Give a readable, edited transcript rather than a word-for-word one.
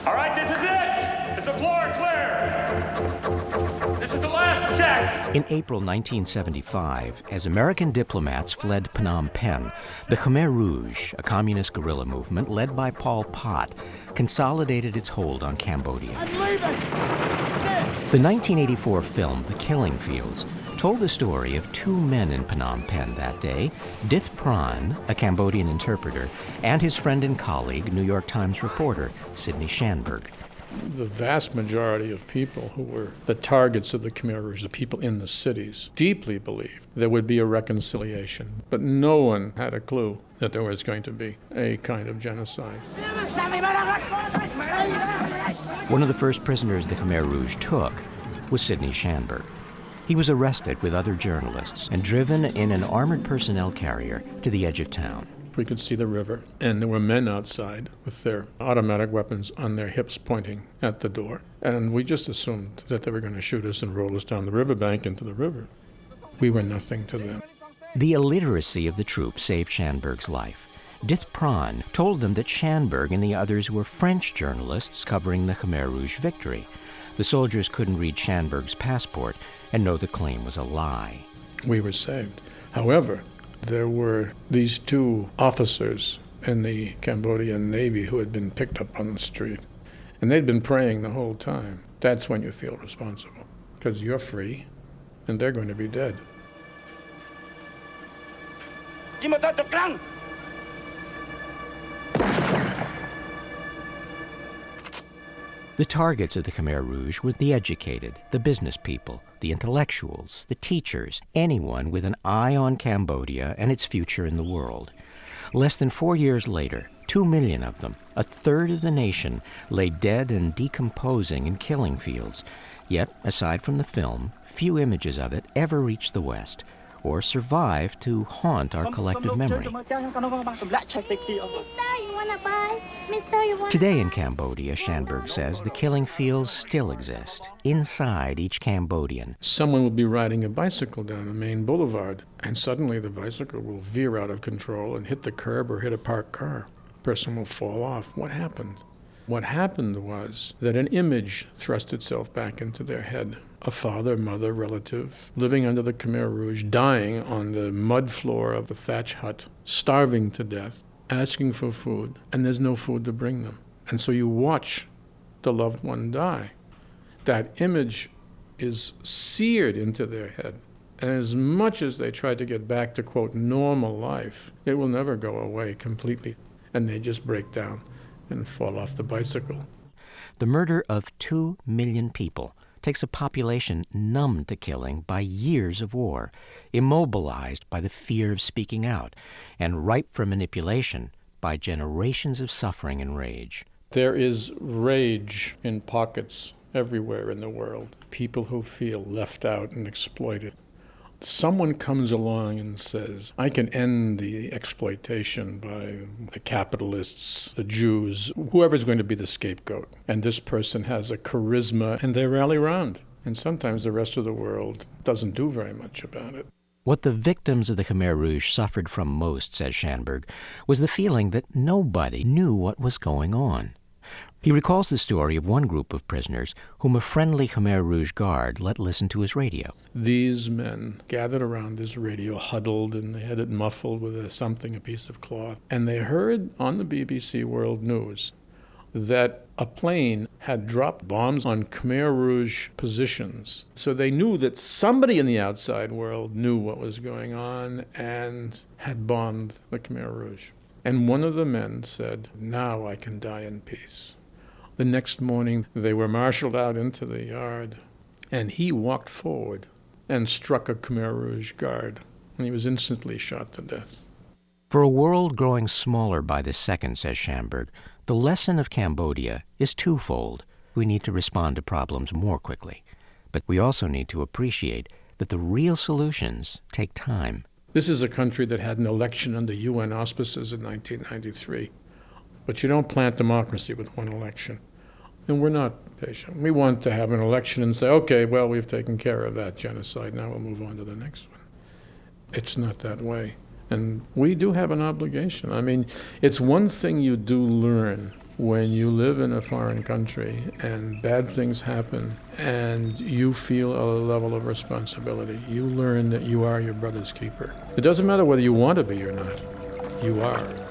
All right, this is it. Is the floor clear? This is the last check. In April 1975, as American diplomats fled Phnom Penh, the Khmer Rouge, a communist guerrilla movement led by Pol Pot, consolidated its hold on Cambodia. I'm leaving! The 1984 film, The Killing Fields, told the story of two men in Phnom Penh that day, Dith Pran, a Cambodian interpreter, and his friend and colleague, New York Times reporter, Sidney Schanberg. The vast majority of people who were the targets of the Khmer Rouge, the people in the cities, deeply believed there would be a reconciliation. But no one had a clue that there was going to be a kind of genocide. One of the first prisoners the Khmer Rouge took was Sidney Schanberg. He was arrested with other journalists and driven in an armored personnel carrier to the edge of town. We could see the river, and there were men outside with their automatic weapons on their hips pointing at the door. And we just assumed that they were going to shoot us and roll us down the riverbank into the river. We were nothing to them. The illiteracy of the troops saved Schanberg's life. Dith Pran told them that Schanberg and the others were French journalists covering the Khmer Rouge victory. The soldiers couldn't read Schanberg's passport and know the claim was a lie. We were saved. However, there were these two officers in the Cambodian Navy who had been picked up on the street. And they'd been praying the whole time. That's when you feel responsible, because you're free and they're going to be dead. The targets of the Khmer Rouge were the educated, the business people, the intellectuals, the teachers, anyone with an eye on Cambodia and its future in the world. Less than 4 years later, 2 million of them, a third of the nation, lay dead and decomposing in killing fields. Yet, aside from the film, few images of it ever reached the West or survived to haunt our collective memory. Today in Cambodia, Schanberg says, the killing fields still exist, inside each Cambodian. Someone will be riding a bicycle down a main boulevard, and suddenly the bicycle will veer out of control and hit the curb or hit a parked car. The person will fall off. What happened? What happened was that an image thrust itself back into their head. A father, mother, relative, living under the Khmer Rouge, dying on the mud floor of a thatch hut, starving to death, asking for food, and there's no food to bring them. And so you watch the loved one die. That image is seared into their head. And as much as they try to get back to, quote, normal life, it will never go away completely. And they just break down and fall off the bicycle. The murder of 2 million people takes a population numb to killing by years of war, immobilized by the fear of speaking out, and ripe for manipulation by generations of suffering and rage. There is rage in pockets everywhere in the world, people who feel left out and exploited. Someone comes along and says, I can end the exploitation by the capitalists, the Jews, whoever's going to be the scapegoat. And this person has a charisma, and they rally round. And sometimes the rest of the world doesn't do very much about it. What the victims of the Khmer Rouge suffered from most, says Schanberg, was the feeling that nobody knew what was going on. He recalls the story of one group of prisoners whom a friendly Khmer Rouge guard let listen to his radio. These men gathered around this radio, huddled, and they had it muffled with a piece of cloth. And they heard on the BBC World News that a plane had dropped bombs on Khmer Rouge positions. So they knew that somebody in the outside world knew what was going on and had bombed the Khmer Rouge. And one of the men said, now I can die in peace. The next morning, they were marshaled out into the yard, and he walked forward and struck a Khmer Rouge guard, and he was instantly shot to death. For a world growing smaller by the second, says Schanberg, the lesson of Cambodia is twofold. We need to respond to problems more quickly, but we also need to appreciate that the real solutions take time. This is a country that had an election under UN auspices in 1993. But you don't plant democracy with one election. And we're not patient. We want to have an election and say, okay, well, we've taken care of that genocide. Now we'll move on to the next one. It's not that way. And we do have an obligation. I mean, it's one thing you do learn when you live in a foreign country and bad things happen and you feel a level of responsibility. You learn that you are your brother's keeper. It doesn't matter whether you want to be or not. You are.